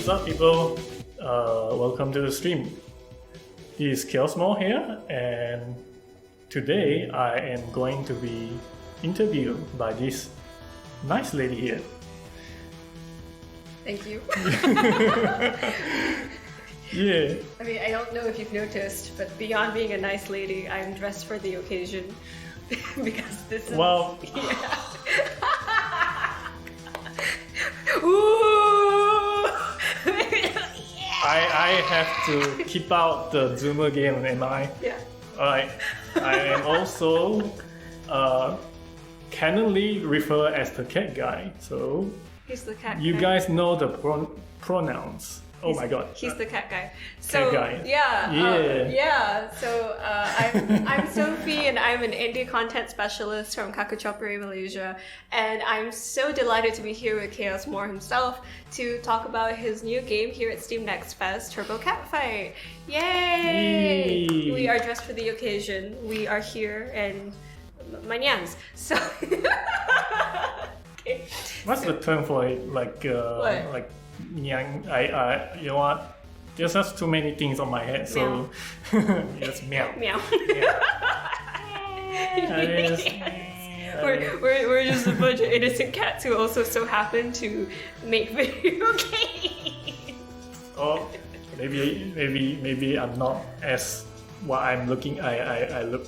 What's up, people? Welcome to the stream. This is Chaosmore here, and today I am going to be interviewed by this nice lady here. Thank you. Yeah. I mean, I don't know if you've noticed, but beyond being a nice lady, I'm dressed for the occasion. Because this is... Well... Yeah. Ooh! I have to keep out the Zoomer game, am I? Yeah. Alright. I am also canonly referred as the cat guy, so... He's the cat You guy. guys know the pronouns. Oh my god. He's the cat guy. So, guy. Yeah. So I'm Sophie, and I'm an indie content specialist from Kakuchopurei, Malaysia. And I'm so delighted to be here with Chaosmore himself to talk about his new game here at Steam Next Fest, Turbo Catfight. Yay! Yay! We are dressed for the occasion. We are here and manyans. So. Okay. What's the term for it? What? Like, yang. You know what? There's just too many things on my head, so just meow. Meow. Yeah. We're just a bunch of innocent cats who also so happen to make video games. Or maybe I'm not as what I'm looking. I look.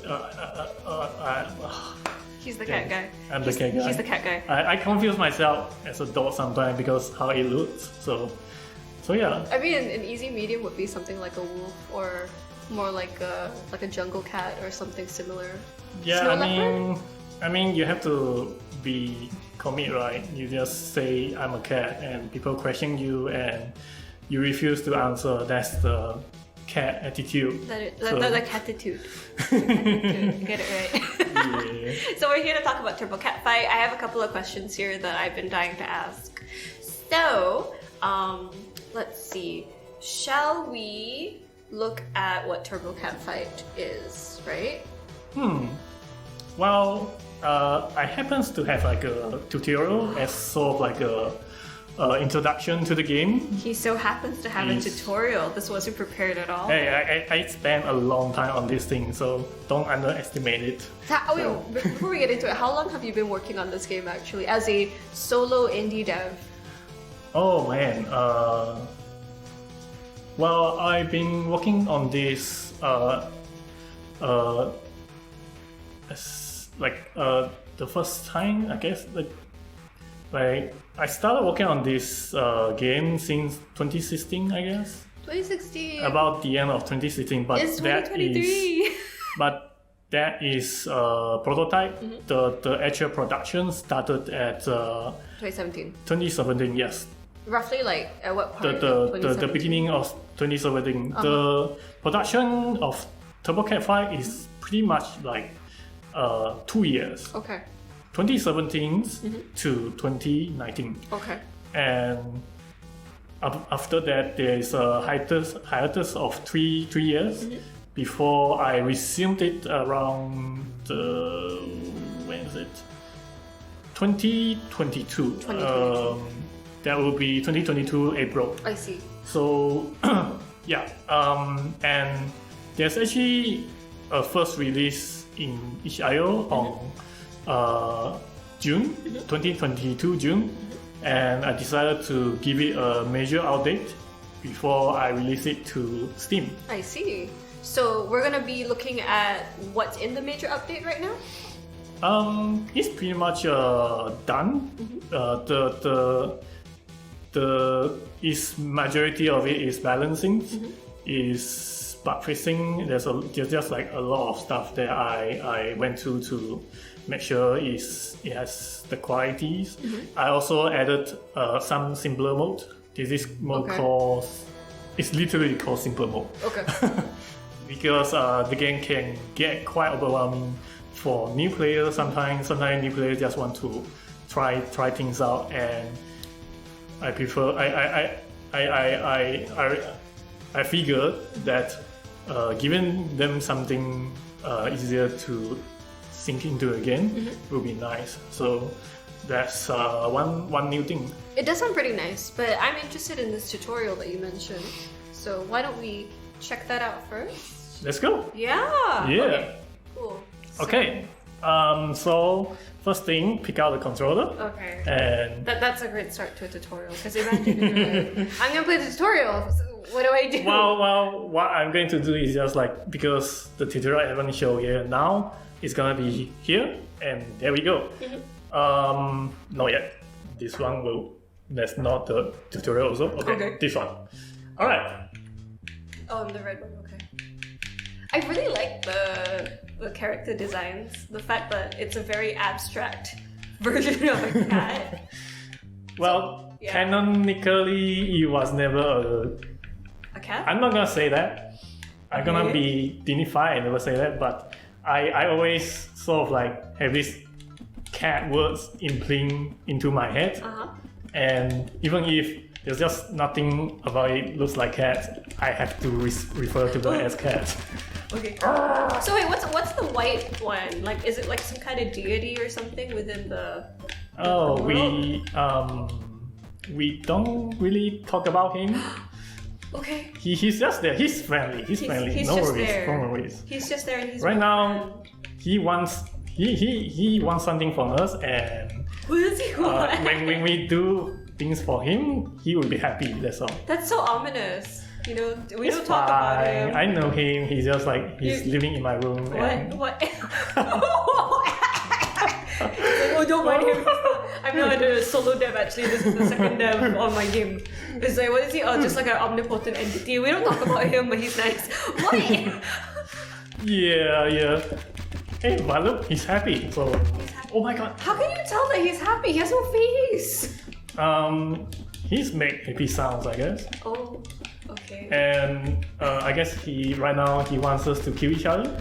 He's the cat guy. I'm the cat guy. He's the cat guy. I confuse myself as a dog sometimes because how it looks. So yeah. I mean, an easy medium would be something like a wolf, or more like a jungle cat or something similar. Yeah, Snow leopard? I mean, you have to be commit, right? You just say I'm a cat, and people question you, and you refuse to answer. That's the cat attitude. The catitude. Get it right. Yeah. So we're here to talk about Turbo Catfight. I have a couple of questions here that I've been dying to ask. So, let's see. Shall we look at what Turbo Catfight is, right? Well, I happens to have like a tutorial as sort of like a introduction to the game. He so happens to have a tutorial. This wasn't prepared at all. Hey, I spent a long time on this thing, so don't underestimate it. Before we get into it, how long have you been working on this game actually, as a solo indie dev? Oh man, well, I've been working on this the first time, I guess. Like I started working on this game since 2016, I guess. 2016. About the end of 2016, but it's 2023. That is prototype. The actual production started at 2017. 2017, yes. Roughly, like at what part? The beginning of 2017. The production of Turbo Catfight is pretty much like 2 years. Okay. 2017 to 2019. Okay. And after that, there is a hiatus of three years before I resumed it around when is it? 2022. That will be 2022 April. I see. So yeah, and there's actually a first release in itch.io on June 2022 June, and I decided to give it a major update before I release it to Steam. I see. So we're gonna be looking at what's in the major update right now. It's pretty much done. The majority of it is balancing, is bug fixing. There's just like a lot of stuff that I went through to make sure it has the qualities. I also added some simpler mode. This is mode called, it's literally called simple mode. Okay. Because the game can get quite overwhelming for new players. Sometimes new players just want to try things out, and I prefer I figured that giving them something easier to sink into again will be nice. So that's one new thing. It does sound pretty nice, but I'm interested in this tutorial that you mentioned. So why don't we check that out first? Let's go. Yeah. Yeah. Okay. Cool. Okay. So first thing, pick out the controller. Okay. And that's a great start to a tutorial. Because imagine you're like, I'm gonna play the tutorial. So what do I do? well, what I'm going to do is just like, because the tutorial I haven't shown here now, it's gonna be here, and there we go. Not yet. This one will. That's not the tutorial also. Okay. This one. All right. Oh, the red one. Okay. I really like the character designs. The fact that it's a very abstract version of a cat. Well, yeah. Canonically, it was never a cat. I'm not gonna say that. I'm gonna be dignified and never say that. But I always sort of like have this cat words implanted into my head, and even if there's just nothing about it looks like cat, I have to refer to them as cat. Okay. So wait, what's the white one? Like, is it like some kind of deity or something within the? Oh, we don't really talk about him. Okay. He's just there. He's friendly. He's friendly. He's no just worries. there. No worries. He's just there, and he's right now. He wants something from us, and what does he want? When we do things for him, he will be happy. That's all. That's so ominous. You know, we it's don't talk fine. about him. I know him. He's just like he's living in my room. What? Oh, don't mind him. I'm not a solo dev actually. This is the second dev on my game. It's like, what is he? Oh, just like an omnipotent entity. We don't talk about him, but he's nice. What? Yeah. Hey, but look, he's happy. So, he's happy. Oh my god. How can you tell that he's happy? He has no face. He's make happy sounds, I guess. Oh, okay. And I guess right now he wants us to kill each other.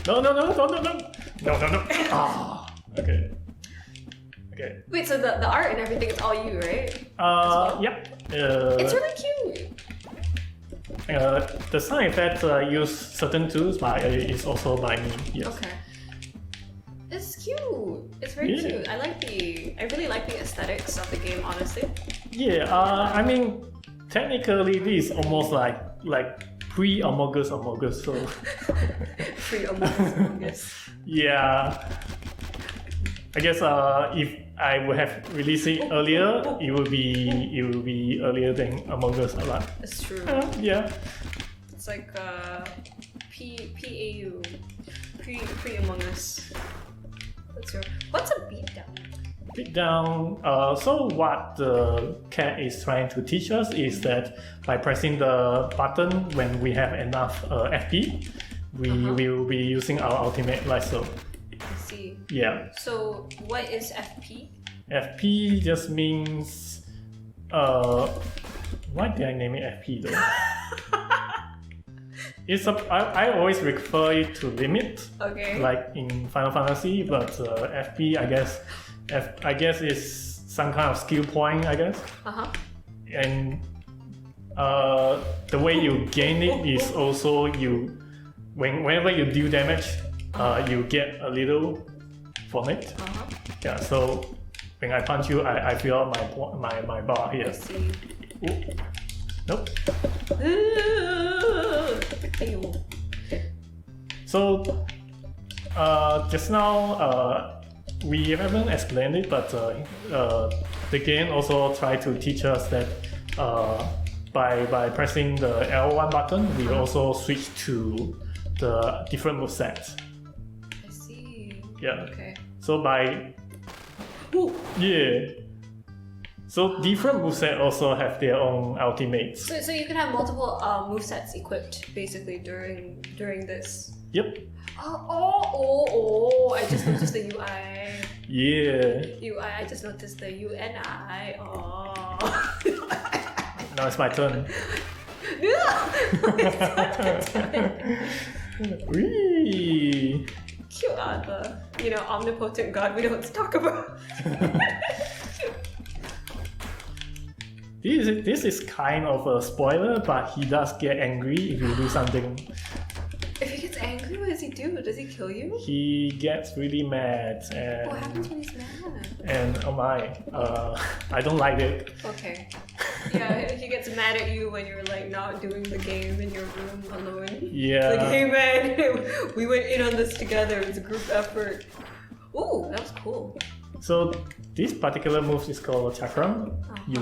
No. Ah, okay. Wait, so the art and everything is all you, right? Yep. It's really cute. The sound effects use certain tools, but it's also by me. Yes. Okay. It's cute. It's very cute. I really like the aesthetics of the game, honestly. Yeah. I mean, technically, this is almost like pre-Among Us. So. Pre-Among Us. Yeah. I guess if I would have released it earlier, it would be earlier than Among Us a lot. It's true. Yeah. It's like PAU, pre-Among Us. What's a beatdown? Beatdown. So what the cat is trying to teach us is that by pressing the button when we have enough FP, we will be using our ultimate like so. I see. Yeah. So what is FP? FP just means why did I name it FP though? I always refer it to limit. Okay. Like in Final Fantasy, but FP I guess is some kind of skill point, I guess. And the way you gain it is also whenever you deal damage, you get a little from it. Yeah, so when I punch you, I fill out my bar here. I see. Ooh. Nope. So, just now, we haven't explained it, but the game also tried to teach us that by pressing the L1 button, we also switch to the different movesets. I see. Yeah. Okay. So So different movesets also have their own ultimates. So you can have multiple movesets equipped basically during this. Yep. Oh! I just noticed the UI. Yeah. UI. I just noticed the UNI. Oh. Now it's my turn. Wee. Cute are the omnipotent god we don't talk about. This is kind of a spoiler, but he does get angry if you do something. If he gets angry, what does he do? Does he kill you? He gets really mad. And what happens when he's mad? and oh my, I don't like it. Okay. Yeah, he gets mad at you when you're like not doing the game in your room alone. Yeah. Like, hey man, we went in on this together. It's a group effort. Ooh, that was cool. So this particular move is called chakram. You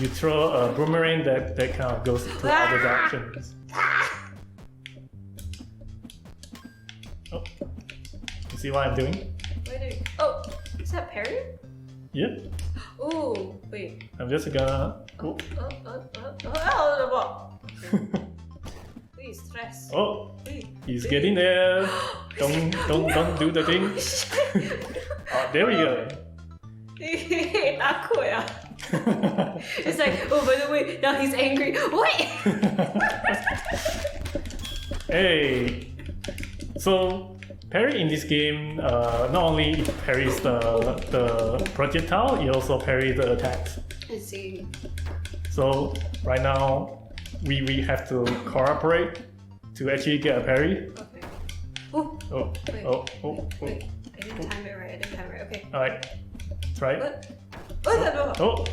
throw a boomerang that kind of goes to other directions. Oh, you see what I'm doing? Oh, is that parry? Yep. Ooh, wait. I'm just gonna. Oh. Please, stress. Oh, he's getting there. Don't do the thing. Oh, there we go. Takut ya. It's like, oh, by the way, now he's angry. Wait. Hey. So parry in this game, not only it parries the projectile, it also parries the attacks. I see. So right now, we have to cooperate to actually get a parry. Okay. Oh. Oh. Wait. Oh. Wait. I didn't time it right. Okay. All right. Try it. What? Oh.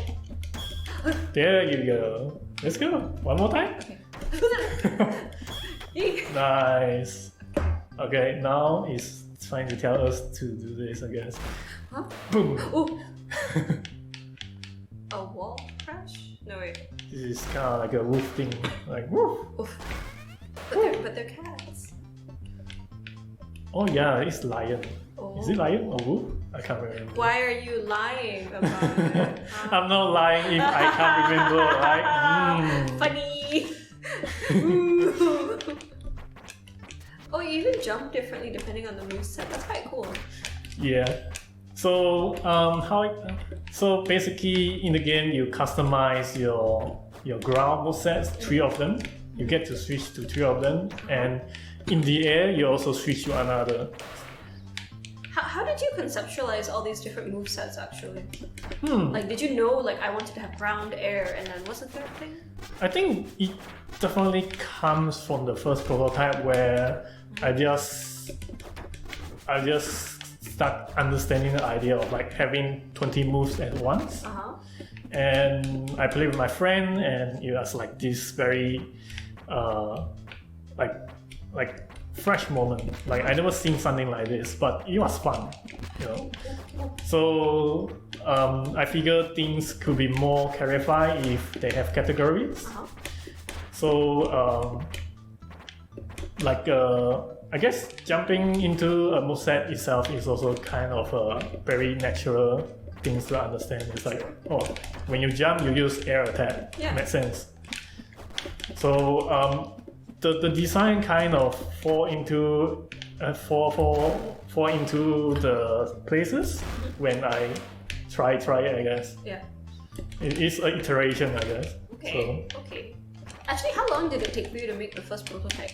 There you go. Let's go. One more time. Okay. Nice. Okay, now it's trying to tell us to do this, I guess. Huh? Boom. Oh. A wall crash? No wait. This is kind of like a wolf thing. Like woof. Oof. But they're cats. Oh yeah, it's lion. Oh. Is it lion or wolf? I can't remember. Why are you lying about it? I'm not lying if I can't remember. Right? Funny. Ooh. Oh, you even jump differently depending on the moveset. That's quite cool. Yeah. So so basically in the game you customize your ground movesets, 3 of them. You get to switch to 3 of them, and in the air you also switch to another. How did you conceptualize all these different movesets actually? Like, did you know like I wanted to have ground, air, and then what's the third thing? I think it definitely comes from the first prototype where I just start understanding the idea of like having 20 moves at once. And I played with my friend, and it was like this very like fresh moment. Like I never seen something like this, but it was fun, you know. So I figured things could be more clarified if they have categories. So I guess jumping into a moveset itself is also kind of a very natural thing to understand. It's like, oh, when you jump, you use air attack. Yeah. Makes sense. So the design kind of fall into the places when I try it, I guess. Yeah. It is an iteration, I guess. Okay. So, okay. Actually, how long did it take for you to make the first prototype?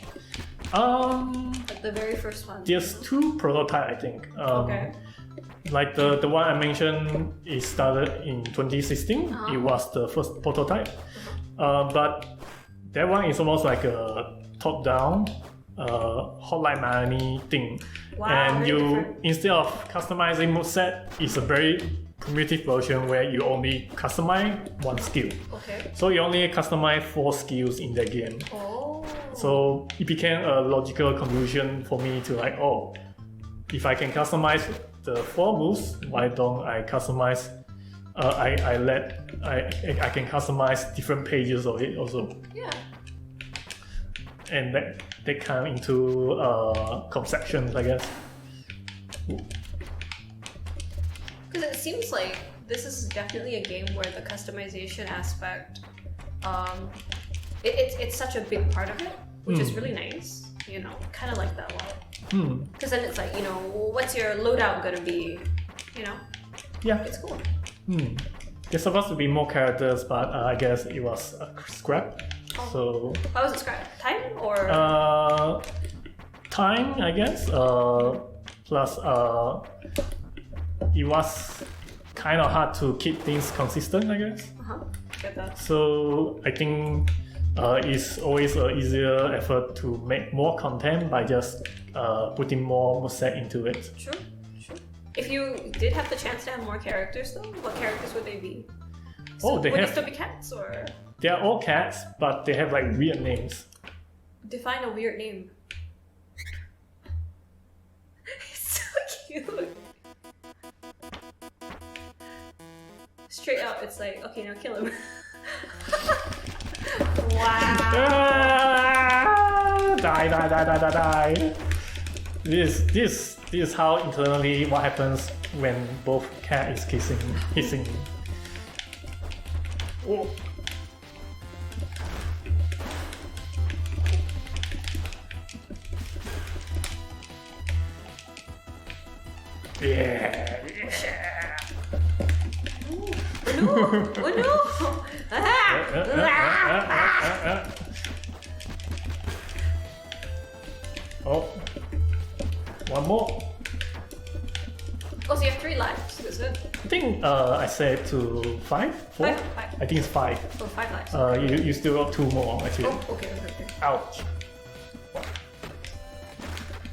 Like the very first one. There's 2 prototypes, I think. Okay. Like the one I mentioned, it started in 2016. It was the first prototype. But that one is almost like a top-down Hotline Miami thing. Wow, and very different. Instead of customizing moveset, it's a very primitive version where you only customize 1 skill. Okay. So you only customize 4 skills in that game. Oh. So it became a logical conclusion for me to like, oh, if I can customize the 4 moves, why don't I customize? I can customize different pages of it also. Yeah. And that come into conceptions, I guess. Because it seems like this is definitely a game where the customization aspect, it's such a big part of it, which is really nice. You know, kind of like that a lot. Because then it's like, you know, what's your loadout gonna be? You know. Yeah. It's cool. There's supposed to be more characters, but I guess it was scrap. Oh. So. Why was it scrap? Time or? Time, I guess. Plus, it was kind of hard to keep things consistent, I guess. Get that. So I think it's always an easier effort to make more content by just putting more moveset into it. Sure. If you did have the chance to have more characters though, what characters would they be? Oh, Would they still be cats or? They are all cats, but they have like weird names. Define a weird name. It's so cute. Straight up, it's like, okay, now kill him. Wow. Die. This is how internally what happens when both cat is hissing. Oh. Yeah. Oh no! Oh no! Oh, one more. Oh, so you have 3 lives. That's it. I think I said to 5, 4. Five. I think it's 5. Oh, 5 lives. You still got 2 more actually. Oh, okay. Ouch.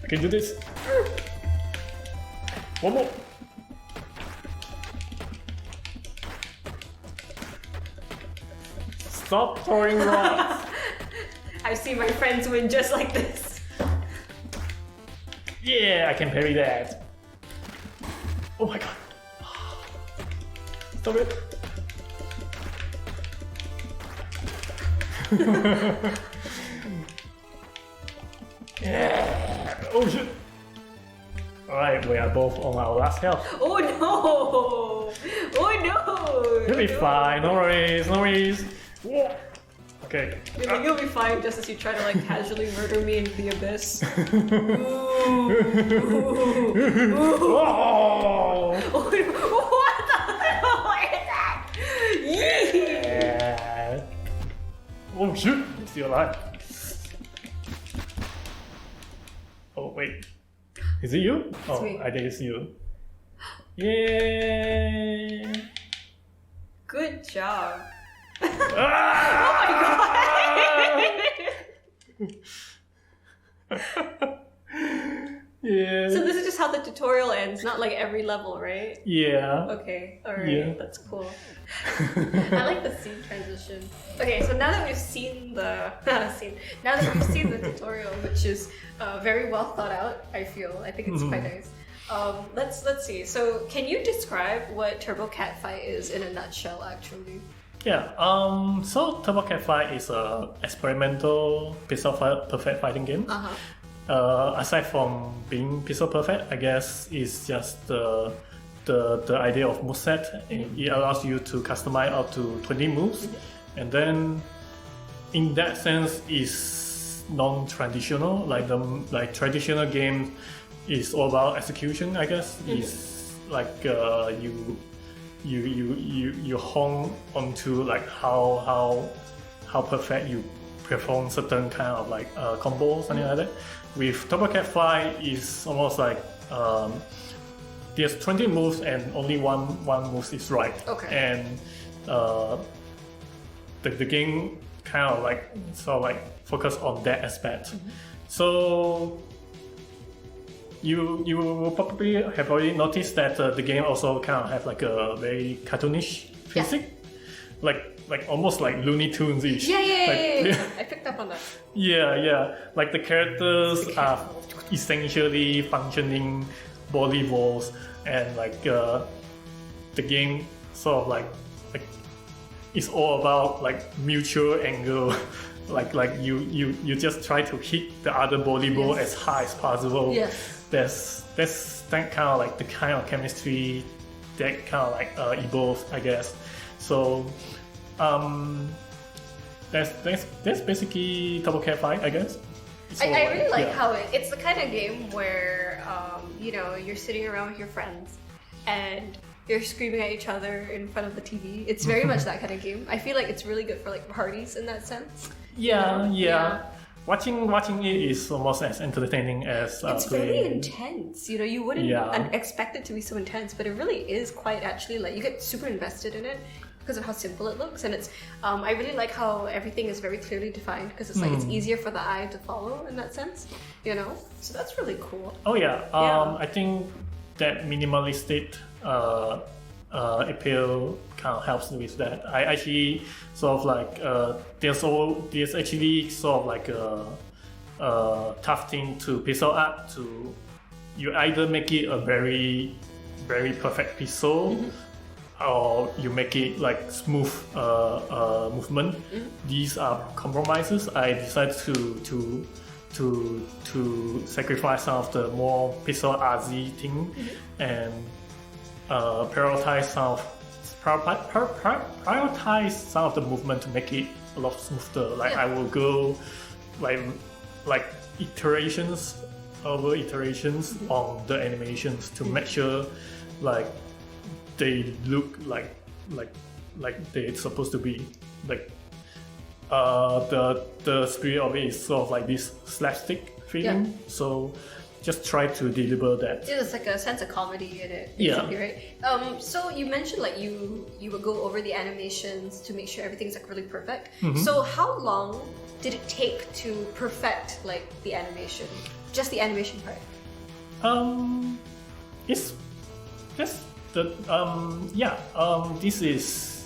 I can do this. One more. Stop throwing rocks. I've seen my friends win just like this. Yeah, I can parry that. Oh my god. Stop it. Yeah. Oh shit. Alright, we are both on our last health. Oh no! Oh no! You'll be fine, no worries. Whoa. Okay. You'll be fine just as you try to like casually murder me into the abyss. Oh! What the hell is that? Yeah. Oh shoot, I'm still alive. Oh wait. Is it you? It's me. I think it's you. Yay! Good job. Yeah. So this is just how the tutorial ends, not like every level, right? Yeah. Okay, alright, Yeah. that's cool. I like the scene transition. Okay, so now that we've seen the tutorial, which is very well thought out, I think it's quite nice. Let's see. So can you describe what Turbo Cat Fight is in a nutshell, actually? Yeah. So Turbo Cat Fight is a experimental pixel perfect fighting game. Aside from being pixel perfect, I guess it's just the idea of moveset. It allows you to customize up to 20 moves, and then in that sense is non-traditional. Like traditional games is all about execution. I guess it's like you hone onto like how perfect you perform certain kind of like combo, something like that. With Turbo Cat Fight is almost like there's 20 moves and only one move is right. Okay. And the game kind of like focus on that aspect. So you will probably have already noticed that the game also kind of have like a very cartoonish physics, like almost like Looney Tunes-ish. Yeah. I picked up on that. Yeah. Like the characters are essentially functioning volleyballs, and like the game sort of like it's all about like mutual angle. like you just try to hit the other volleyball as high as possible. Yes. That's that kind of like the kind of chemistry that kind of like evolves, I guess. So that's basically Turbo Cat Fight, I guess. I really like how it's the kind of game where you're sitting around with your friends and you're screaming at each other in front of the TV. It's very much that kind of game. I feel like it's really good for like parties in that sense. Yeah. Watching it is almost as entertaining as it's very intense. You wouldn't expect it to be so intense, but it really is quite actually like you get super invested in it because of how simple it looks, and it's I really like how everything is very clearly defined because it's like it's easier for the eye to follow in that sense, so that's really cool. Oh yeah. I think that minimalistic appeal kind of helps with that. I actually sort of like there's actually sort of like a tough thing to pixel art. To you either make it a very very perfect pixel, or you make it like smooth movement. These are compromises. I decided to sacrifice some of the more pixel artsy thing and prioritize some of the movement to make it a lot smoother. Like I will go like iterations over iterations on the animations to make sure like they look like they're supposed to be. Like the spirit of it is sort of like this slapstick feeling. So just try to deliver that. There's like a sense of comedy in it, Yeah. right? So you mentioned like you would go over the animations to make sure everything's like really perfect. So how long did it take to perfect like the animation? Just the animation part? It's just the this is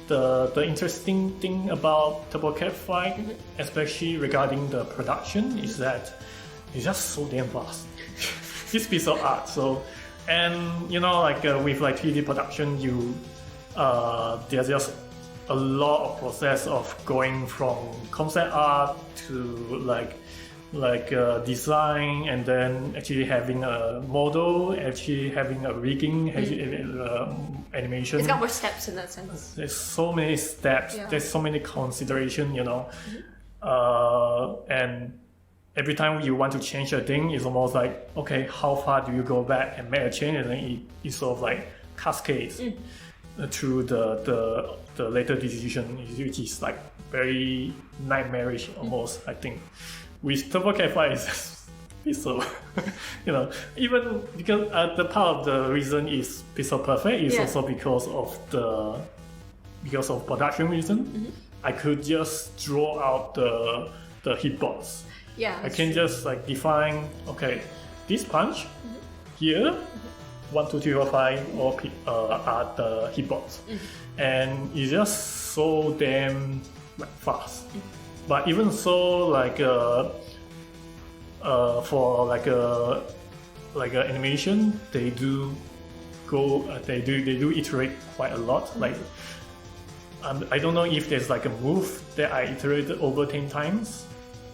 the interesting thing about TurboCat 5, especially regarding the production, is that it's just so damn fast. This piece of art. So, and you know, like with like 3D production, there's just a lot of process of going from concept art to design, and then actually having a model, actually having a rigging, animation. It's got more steps in that sense. There's so many steps. There's so many consideration, you know, and every time you want to change a thing, it's almost like, okay, how far do you go back and make a change, and then it sort of like cascades through the later decision, which is like very nightmarish almost. I think with TurboCat 5 it's so you know, even because the part of the reason is pixel perfect is also because of production reason. I could just draw out the hitbox. I can just like define, okay, this punch here, 1, 2, 3, 4, 5 are the hitbox, and it's just so damn like fast. But even so, like for like a animation, they do iterate quite a lot. Like I don't know if there's like a move that I iterated over 10 times,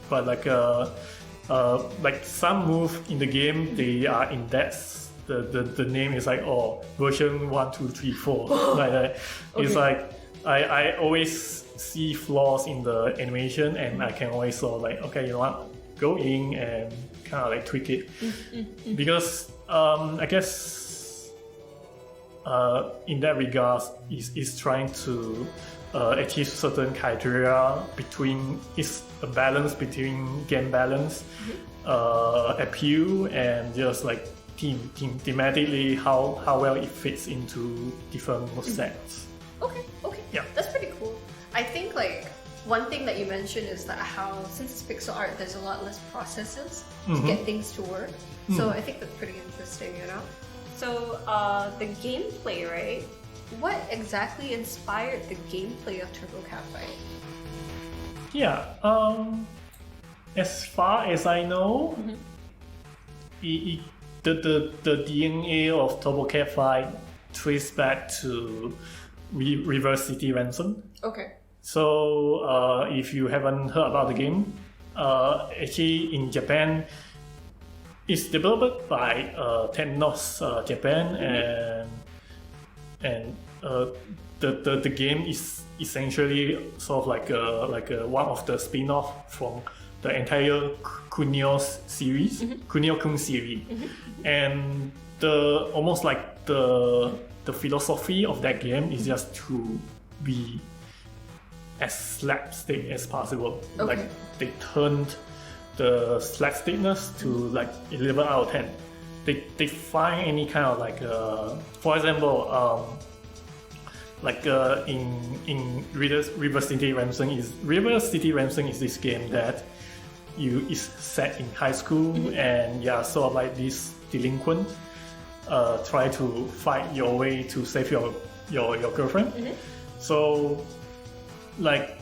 but like some move in the game, they are in depth. The name is like version 1, 2, 3, 4 like that. It's like I always see flaws in the animation, and I can always sort of like, okay, you know what, go in and kind of like tweak it. Because I guess in that regard is trying to achieve certain criteria between, it's a balance between game balance, appeal, and just like thematically how well it fits into different sets. Okay, yeah, that's pretty cool. I think like one thing that you mentioned is that how, since it's pixel art, there's a lot less processes to get things to work. So I think that's pretty interesting, you know. So the gameplay, right? What exactly inspired the gameplay of TurboCat 5? Yeah, as far as I know, the DNA of TurboCat 5 traces back to Reverse City Ransom. Okay. So if you haven't heard about the game, actually in Japan, it's developed by Technos Japan, and the game is essentially sort of like a one of the spin-off from the entire Kunio series, Kunio-kun series, and almost like the philosophy of that game is just to be as slapstick as possible. Okay. Like they turned the slapstickness to like 11 out of 10. They find any kind of like for example, in Reverse City Ransom is this game that is set in high school, and sort of like this delinquent try to fight your way to save your girlfriend. So, like,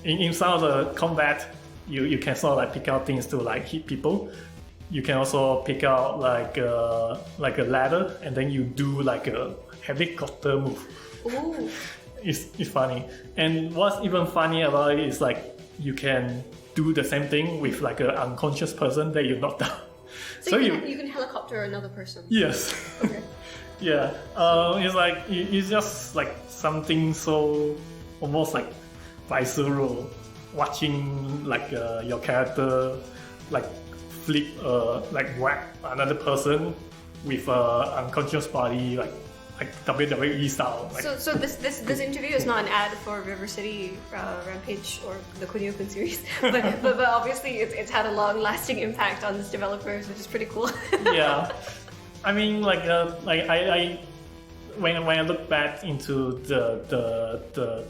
in some of the combat, you can sort of like pick out things to like hit people. You can also pick out like a ladder, and then you do like a helicopter move. Ooh. It's funny. And what's even funny about it is like you can do the same thing with like an unconscious person that you knocked down. So you can helicopter another person. Yes. Okay. Yeah. It's like it's just like something so almost like visceral, watching like your character like flip like whack another person with unconscious body like WWE style. Like, so this interview is not an ad for River City Rampage or the Kunio-kun series, but obviously it's had a long lasting impact on this developers, which is pretty cool. Yeah, I mean like I when I look back into the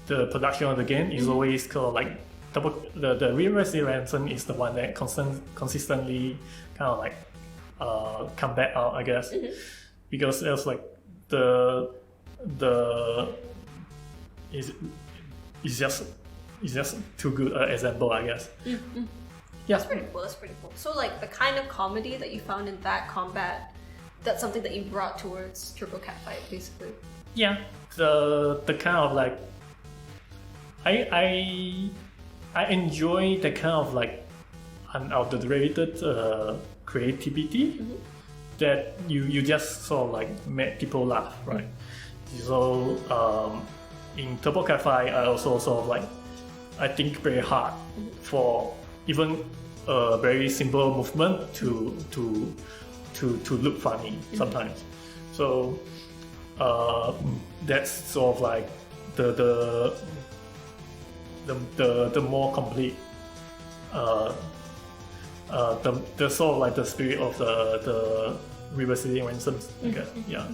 production of the game, it's always called like the River City Ransom is the one that consistently kind of like come back out, I guess. Because it was like the is just too good an example, I guess. Yeah, That's pretty cool. So like the kind of comedy that you found in that combat, that's something that you brought towards Turbo Cat Fight, basically. Yeah, the kind of like I enjoy the kind of like unadulterated creativity. That you just sort of like make people laugh, right? So in Turbo Cat Fight, I also sort of like I think very hard for even a very simple movement to look funny sometimes. So that's sort of like the more complete the sort of like the spirit of the River City Ransoms, I guess. Yeah.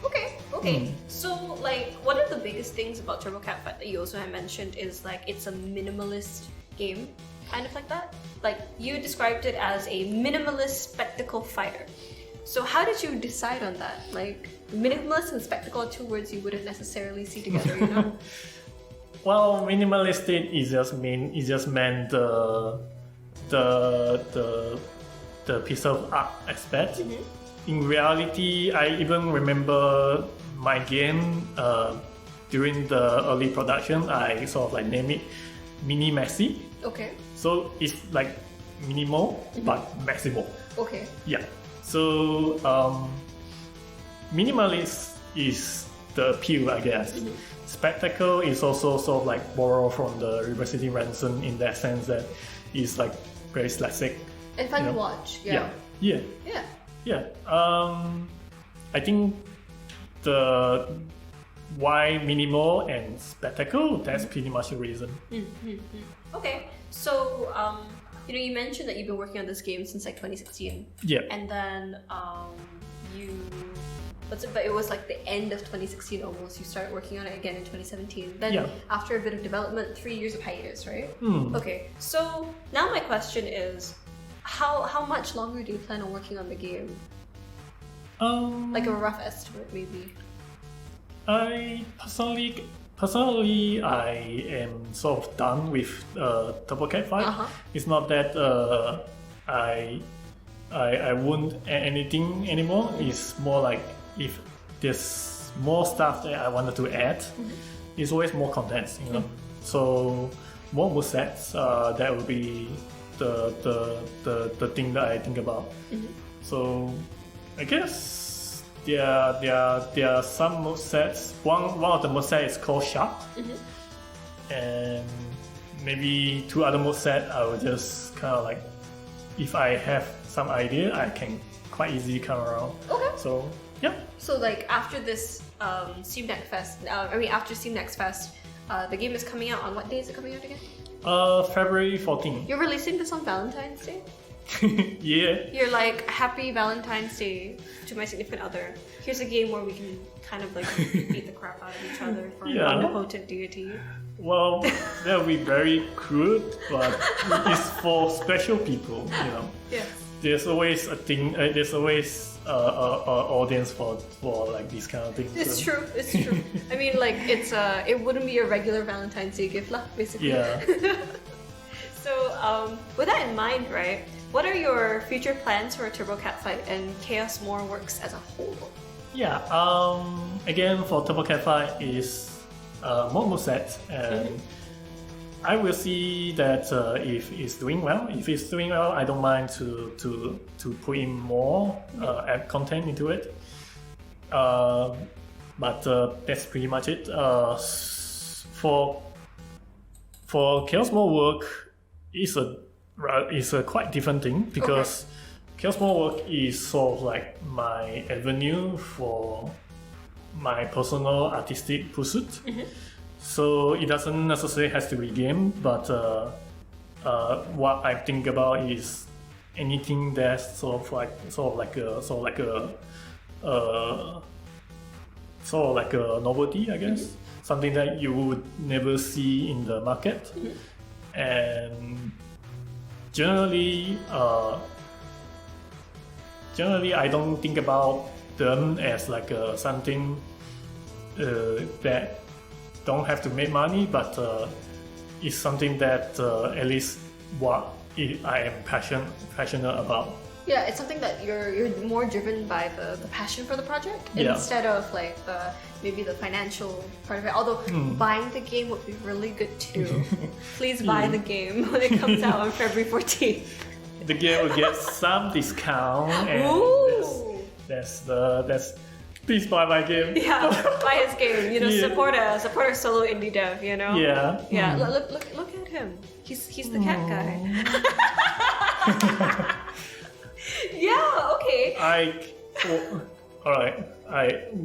Okay. So like one of the biggest things about Turbo Cat Fight that you also have mentioned is like it's a minimalist game, kind of like that. Like you described it as a minimalist spectacle fighter. So how did you decide on that? Like minimalist and spectacle are two words you wouldn't necessarily see together, you know? Well, minimalistic is just meant the piece of art aspect. In reality, I even remember my game during the early production. I sort of like name it Mini Maxi. Okay. So it's like minimal but maximal. Okay. Yeah. So minimalist is the appeal, I guess. Spectacle is also sort of like borrow from the River City Ransom in that sense that it's like very slapstick and fun to watch. Yeah. I think the why minimal and spectacle, that's pretty much the reason. Okay, so you mentioned that you've been working on this game since like 2016. Yeah. And then but it was like the end of 2016 almost. You started working on it again in 2017. Then after a bit of development, 3 years of hiatus, right? Okay, so now my question is, how much longer do you plan on working on the game? Like a rough estimate, maybe. I personally, I am sort of done with Turbo Cat Fight. It's not that I won't add anything anymore. It's more like if there's more stuff that I wanted to add, it's always more content, you know. So more movesets, that would be the thing that I think about. So I guess there are some movesets. One of the movesets is called Sharp, and maybe two other movesets I will just kind of like, if I have some idea, I can quite easily come around. Okay. So yeah. So like after this Steam Next Fest, after Steam Next Fest, the game is coming out on what day is it coming out again? February 14th. You're releasing this on Valentine's Day? Yeah. You're like, happy Valentine's Day to my significant other. Here's a game where we can kind of like beat the crap out of each other for an omnipotent deity. Well, that would be very crude, but it's for special people, you know. Yeah. there's always a thing. There's always a audience for like these kind of things. It's true. It's true. I mean, like it wouldn't be a regular Valentine's Day gift, lah, basically. Yeah. So, with that in mind, right? What are your future plans for Turbo Cat Fight and Chaosmore Works as a whole? Yeah. Again, for Turbo Cat Fight is more movesets, and I will see that if it's doing well. If it's doing well, I don't mind to put in more add content into it. But that's pretty much it. For Chaosmore Work is a quite different thing because Chaosmore Work is sort of like my avenue for my personal artistic pursuit. So it doesn't necessarily has to be game, but what I think about is anything that's sort of like a novelty, I guess. Something that you would never see in the market. And generally I don't think about them as like something that don't have to make money, but it's something that at least what I am passionate about. Yeah, it's something that you're more driven by the passion for the project instead of like maybe the financial part of it. Although buying the game would be really good too. Please buy the game when it comes out on February 14th. The game will get some discount, and that's please buy my game. Yeah, buy his game. You know, support a solo indie dev. You know. Yeah. Yeah. Look at him. He's the cat guy. Yeah. Okay. Alright.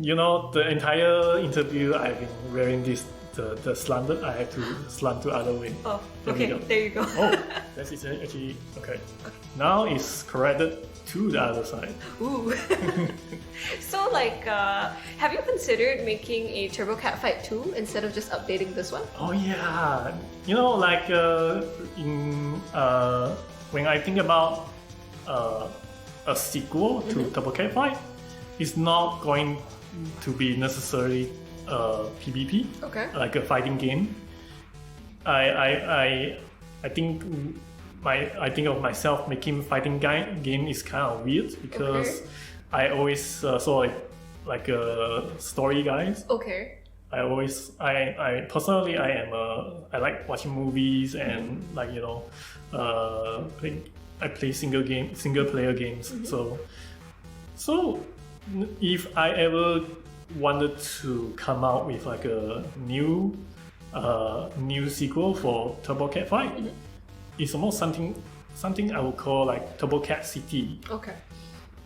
The entire interview I've been wearing the slanted. I have to slant to other way. Oh, okay. There you go. Oh, that's actually okay. Now it's corrected to the other side. Ooh. So, like, have you considered making a Turbo Cat Fight 2 instead of just updating this one? Oh yeah. Like when I think about a sequel to Turbo Cat Fight, it's not going to be necessarily PvP, like a fighting game. I think I think of myself making fighting game is kind of weird because I always saw like a story guys. I personally I like watching movies and like I play single player games. So if I ever wanted to come out with like a new sequel for Turbo Cat Fight, it's almost something I would call like Turbo Cat City.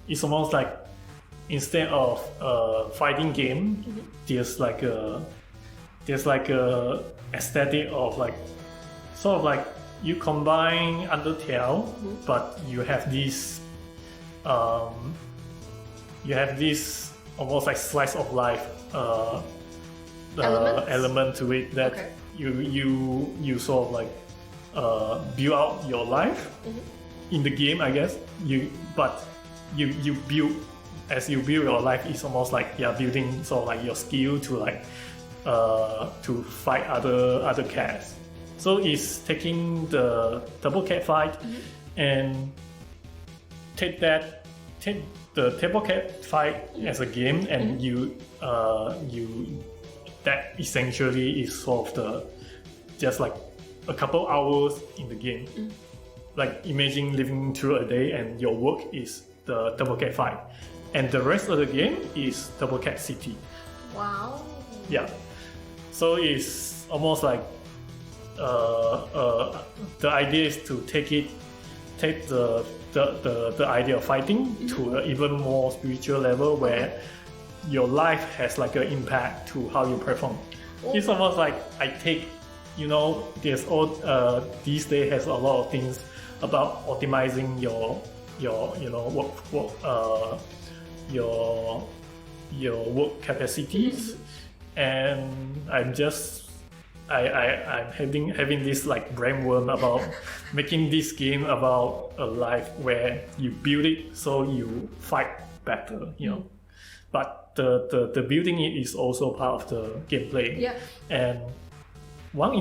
It's almost like instead of a fighting game, there's like a aesthetic of like sort of like you combine Undertale, but you have this almost like slice of life element to it that you sort of like build out your life in the game, I guess. But you build as you build your life, it's almost like you're building sort of like your skill to like to fight other cats. So it's taking the Turbo Cat Fight and take the Turbo Cat Fight as a game, and you that essentially is sort of the just like a couple hours in the game. Like imagine living through a day and your work is the Turbo Cat Fight, and the rest of the game is Turbo Cat City. Wow. Yeah. So it's almost like the idea is to take the idea of fighting to an even more spiritual level where your life has like an impact to how you perform. It's almost like I take, there's all these days has a lot of things about optimizing your work capacities, and I'm just I'm having this like brainworm about making this game about a life where you build it so you fight better, you know. But the building it is also part of the gameplay. Yeah. And one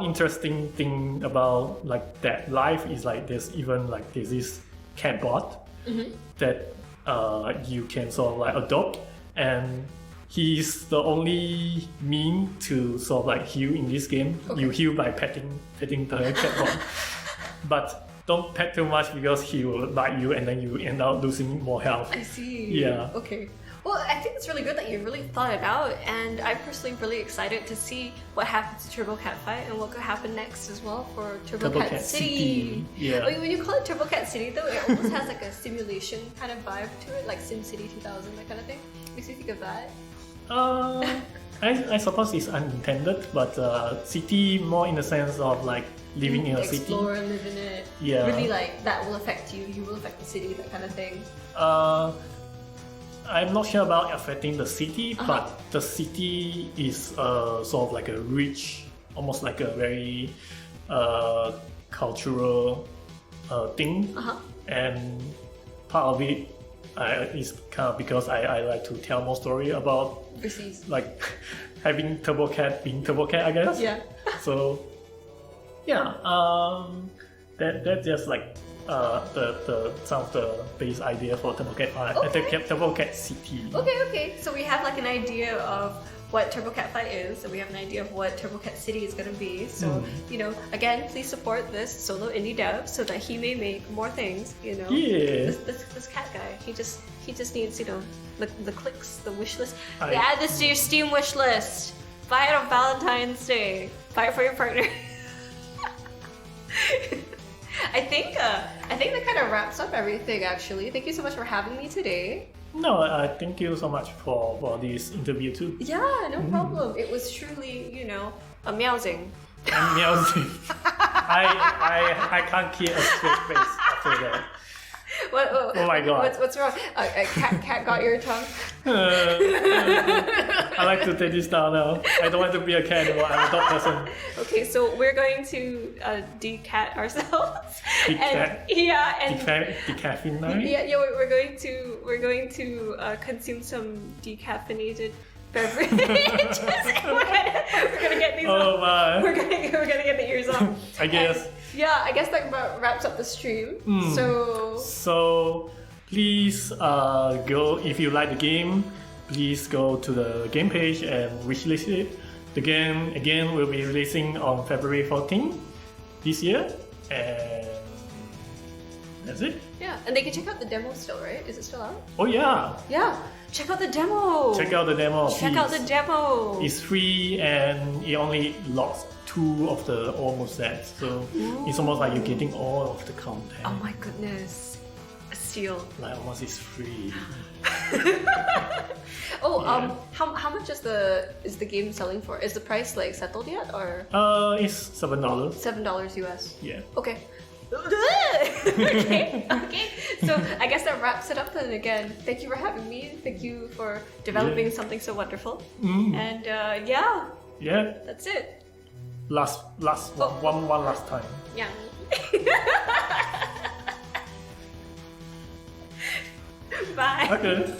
interesting thing about like that life is like there's this catbot that you can sort of like adopt, and he's the only mean to sort of like heal in this game. Okay. You heal by petting the catbot, but don't pet too much because he will bite you and then you end up losing more health. I see. Yeah. Okay. Well, I think it's really good that you really thought it out, and I'm personally really excited to see what happens to Turbo Cat Fight and what could happen next as well for Turbo Cat City. Yeah. Oh, when you call it Turbo Cat City, though, it almost has like a simulation kind of vibe to it, like SimCity 2000, that kind of thing. Makes me think of that. I suppose it's unintended, but city more in the sense of like living in a city. Explore, live in it. Yeah. Really like that will affect you. You will affect the city, that kind of thing. I'm not sure about affecting the city, but the city is sort of like a rich, almost like a very cultural thing, and part of it is kind of because I like to tell more story about Overseas. like having Turbo Cat being Turbo Cat, I guess. Yeah. So yeah, that just like the some of the base idea for Turbo Cat Fight, Turbo Cat City. Okay. So we have like an idea of what Turbo Cat Fight is, and we have an idea of what Turbo Cat City is going to be. So you know, again, please support this solo indie dev so that he may make more things. You know, Yeah. This cat guy, he just needs, you know, the clicks, the wish list. Add this to your Steam wish list. Buy it on Valentine's Day. Buy it for your partner. I think that kind of wraps up everything. Actually, thank you so much for having me today. No, thank you so much for this interview too. Yeah, no problem. It was truly, you know, amusing. I'm meowing. I can't keep a straight face after that. What, Oh my god. What's wrong? A cat got your tongue? I like to take this down now. I don't want to be a cat anymore. I'm a dog person. Okay, so we're going to decat ourselves. Decat? Yeah, and Decaffeinate? yeah. We're going to consume some decaffeinated beverage. we're gonna get these. Oh off. my. We're gonna get the ears off. I guess. And, yeah, I guess that wraps up the stream. So please go, if you like the game, please go to the game page and wishlist it. The game again will be releasing on February 14th this year, and that's it. Yeah, and they can check out the demo still, right? Is it still out? Oh yeah, Yeah, check out the demo. check out the demo. Check out the please. demo. It's free and it only logs 2 of the almost sets, so it's almost like you're getting all of the content. Oh my goodness, a steal. Like almost it's free. Oh, Yeah. how much is the game selling for? Is the price like settled yet, or It's $7. $7 US? Yeah. Okay. okay. So I guess that wraps it up then. Again, thank you for having me. Thank you for developing something so wonderful. And yeah, Yeah. that's it. Last one last time. Yeah. Bye. Okay.